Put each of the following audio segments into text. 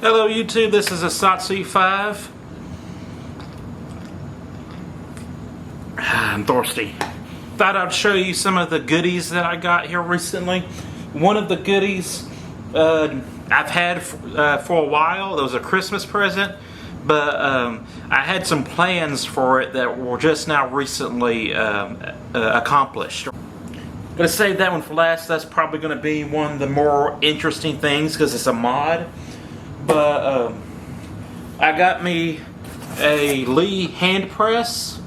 Hello YouTube, this is a Satsu 5. I'm thirsty. Thought I'd show you some of the goodies that I got here recently. One of the goodies I've had for a while. It was a Christmas present, but I had some plans for it that were just now recently accomplished. I'm going to save that one for last. That's probably going to be one of the more interesting things because it's a mod. But I got me a Lee hand press.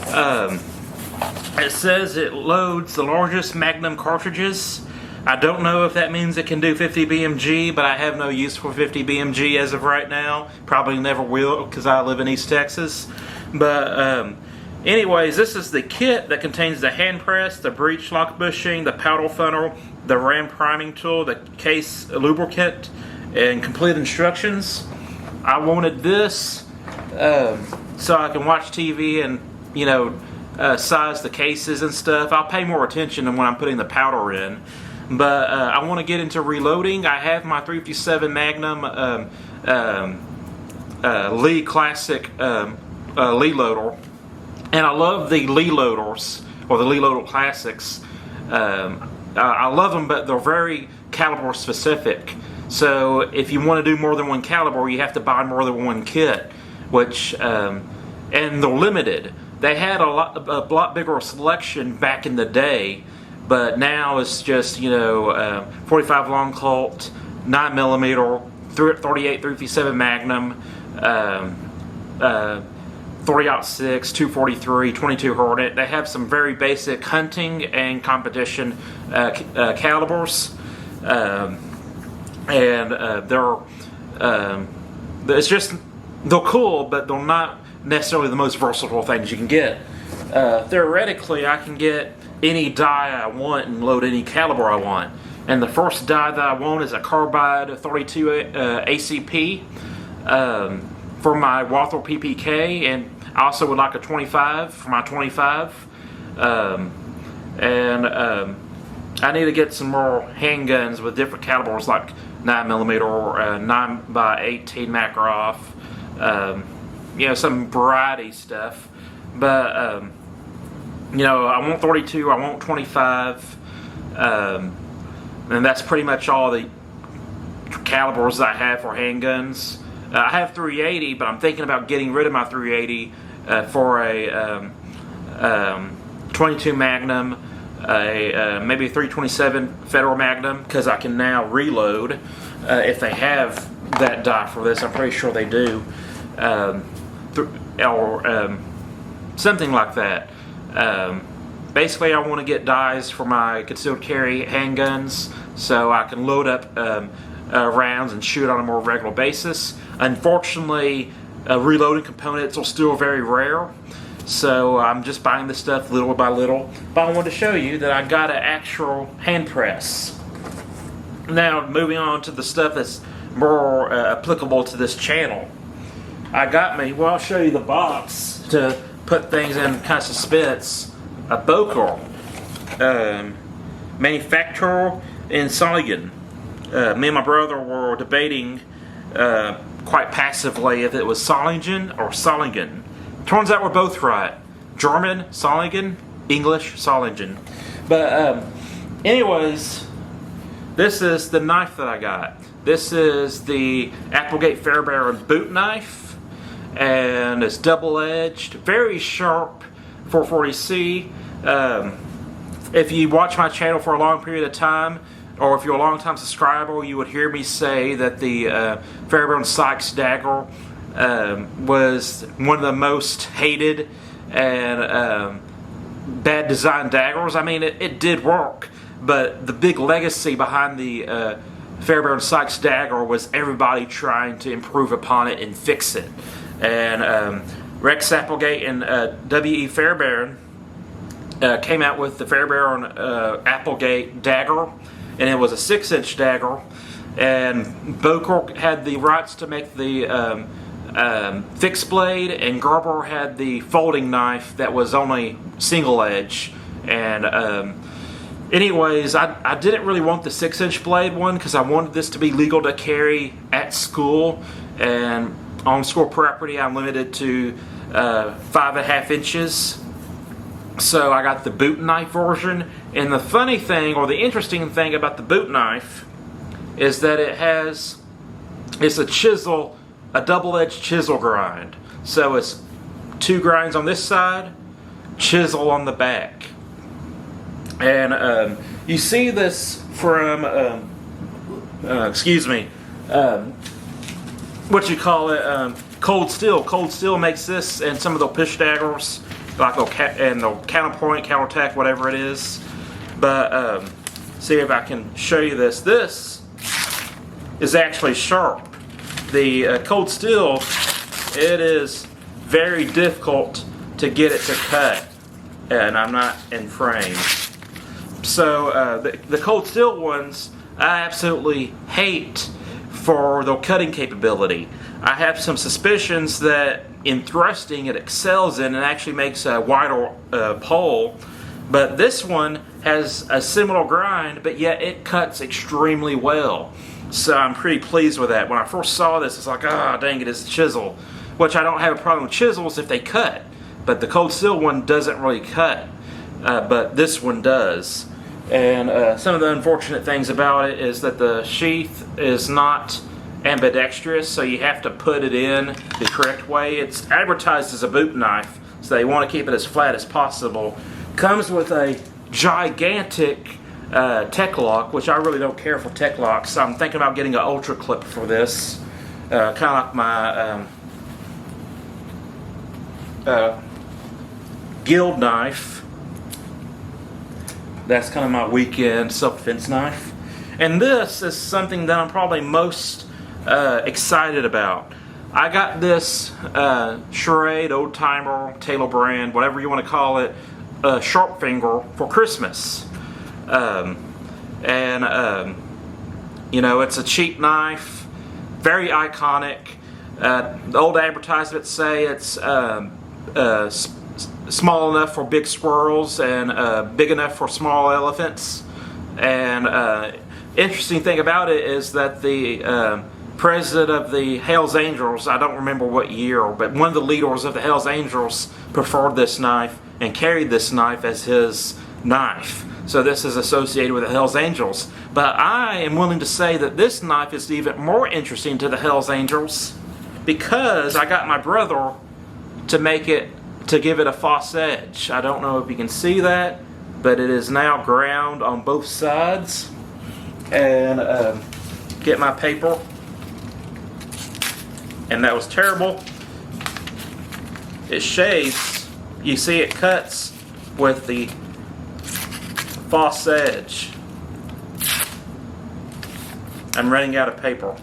It says it loads the largest Magnum cartridges. I don't know if that means it can do 50 BMG, but I have no use for 50 BMG as of right now. Probably never will because I live in East Texas. But anyways, this is the kit that contains the hand press, the breech lock bushing, the paddle funnel, the ram priming tool, the case lubricant, and complete instructions. I wanted this so I can watch TV and, you know, size the cases and stuff. I'll pay more attention than when I'm putting the powder in. But I want to get into reloading. I have my .357 Magnum Lee Classic Lee loader, and I love the Lee loaders, or the Lee loader Classics. I love them, but they're very caliber specific. So if you want to do more than one caliber, you have to buy more than one kit, which and they're limited. They had a lot bigger selection back in the day, but now it's just, you know, 45 long Colt, 9mm, 38 .357 Magnum, 3-06, 243, 22 Hornet. They have some very basic hunting and competition calibers. They're cool, but they're not necessarily the most versatile things you can get. Theoretically, I can get any die I want and load any caliber I want. And the first die that I want is a carbide 32 ACP for my Walther PPK, and I also would like a 25 for my 25. I need to get some more handguns with different calibers, like 9mm or 9x18 Makarov, you know, some variety stuff. But you know, I want 32, I want 25, and that's pretty much all the calibers I have for handguns. I have 380, but I'm thinking about getting rid of my 380 for a 22 Magnum, maybe a 327 Federal Magnum, because I can now reload if they have that die for this. I'm pretty sure they do, or something like that. Basically, I want to get dies for my concealed carry handguns so I can load up rounds and shoot on a more regular basis. Unfortunately, reloading components are still very rare, so I'm just buying this stuff little by little. But I wanted to show you that I got an actual hand press. Now, moving on to the stuff that's more applicable to this channel. I got me, well, I'll show you the box to put things in kind of suspense. A Boker, manufacturer in Solingen. Me and my brother were debating quite passively if it was Solingen or Solingen. Turns out we're both right. German, Solingen; English, Solingen. But anyways, this is the knife that I got. This is the Applegate Fairbearer boot knife, and it's double-edged, very sharp 440C. If you watch my channel for a long period of time, or if you're a long-time subscriber, you would hear me say that the Fairbearer Sykes dagger was one of the most hated and bad design daggers. I mean, it did work, but the big legacy behind the Fairbearer Sykes dagger was everybody trying to improve upon it and fix it. And Rex Applegate and W.E. Fairbairn came out with the Fairbearer Applegate dagger, and it was a 6-inch dagger. And Boker had the rights to make the fixed blade, and Gerber had the folding knife that was only single edge. And anyways, I didn't really want the 6-inch blade one because I wanted this to be legal to carry at school, and on school property I'm limited to 5.5 inches. So I got the boot knife version, and the funny thing, or the interesting thing about the boot knife, is that it's a chisel, a double-edged chisel grind. So it's 2 grinds on this side, chisel on the back. And you see this from, Cold Steel. Cold Steel makes this, and some of the push daggers, like and the counterpoint, counterattack, whatever it is. But see if I can show you this. This is actually sharp. The Cold Steel, it is very difficult to get it to cut, and I'm not in frame. So the Cold Steel ones, I absolutely hate for their cutting capability. I have some suspicions that in thrusting it excels in and actually makes a wider pole, but this one has a similar grind, but yet it cuts extremely well. So I'm pretty pleased with that. When I first saw this, it's like, ah, dang it, it's a chisel. Which I don't have a problem with chisels if they cut, but the Cold Steel one doesn't really cut, but this one does. And some of the unfortunate things about it is that the sheath is not ambidextrous, so you have to put it in the correct way. It's advertised as a boot knife, so they want to keep it as flat as possible. Comes with a gigantic tech lock, which I really don't care for tech locks, so I'm thinking about getting an ultra clip for this, kind of like my guild knife. That's kind of my weekend self-defense knife. And this is something that I'm probably most excited about. I got this Charade, Old Timer, Taylor brand, whatever you want to call it, sharp finger for Christmas. You know, it's a cheap knife, very iconic. The old advertisements say it's small enough for big squirrels and big enough for small elephants. And interesting thing about it is that the president of the Hells Angels, I don't remember what year, but one of the leaders of the Hells Angels preferred this knife and carried this knife as his knife. So this is associated with the Hells Angels. But I am willing to say that this knife is even more interesting to the Hells Angels because I got my brother to give it a false edge. I don't know if you can see that, but it is now ground on both sides. And get my paper. And that was terrible. It shaves. You see it cuts with the false edge. I'm running out of paper.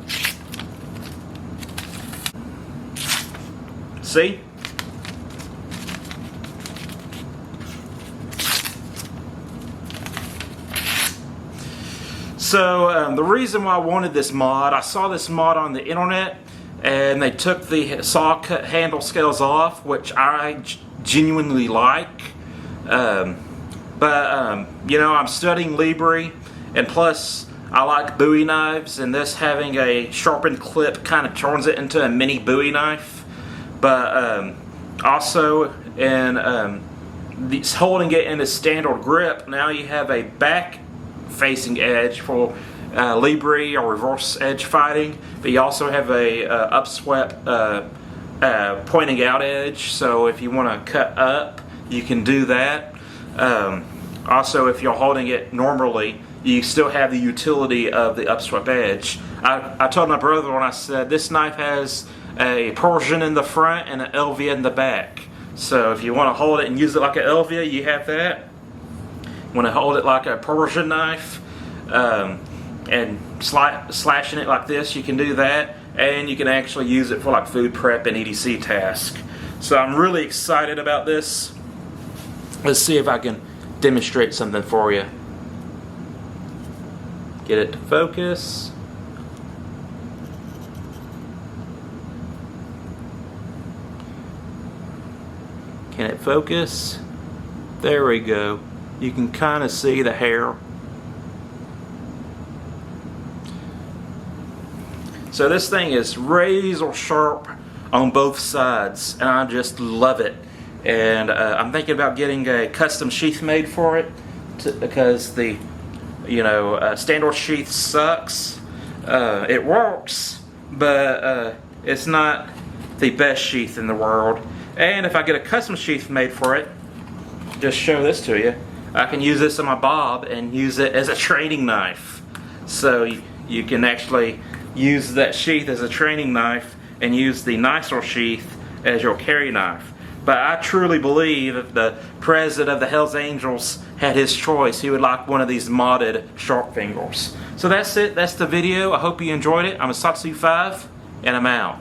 See? So the reason why I wanted this mod, I saw this mod on the internet, and they took the saw cut handle scales off, which I genuinely like. You know, I'm studying Libre, and plus I like Bowie knives, and this having a sharpened clip kind of turns it into a mini Bowie knife. But also in holding it in a standard grip, now you have a back facing edge for Libre or reverse edge fighting, but you also have a upswept pointing out edge, so if you want to cut up you can do that. Also, if you're holding it normally, you still have the utility of the upswept edge. I told my brother when I said this knife has a Persian in the front and an Elvia in the back, so if you want to hold it and use it like an Elvia, you have that. Want to hold it like a Persian knife and slashing it like this, you can do that, and you can actually use it for like food prep and EDC task. So I'm really excited about this. Let's see if I can demonstrate something for you. Get it to focus. Can it focus? There we go. You can kind of see the hair So this thing is razor sharp on both sides, and I just love it. And I'm thinking about getting a custom sheath made for it, because the standard sheath sucks. It works, but it's not the best sheath in the world. And if I get a custom sheath made for it, just show this to you, I can use this on my bob and use it as a training knife. So you can actually use that sheath as a training knife and use the nicer sheath as your carry knife. But I truly believe if the president of the Hells Angels had his choice, he would like one of these modded shark fingers. So that's it. That's the video. I hope you enjoyed it. I'm a Satsu 5, and I'm out.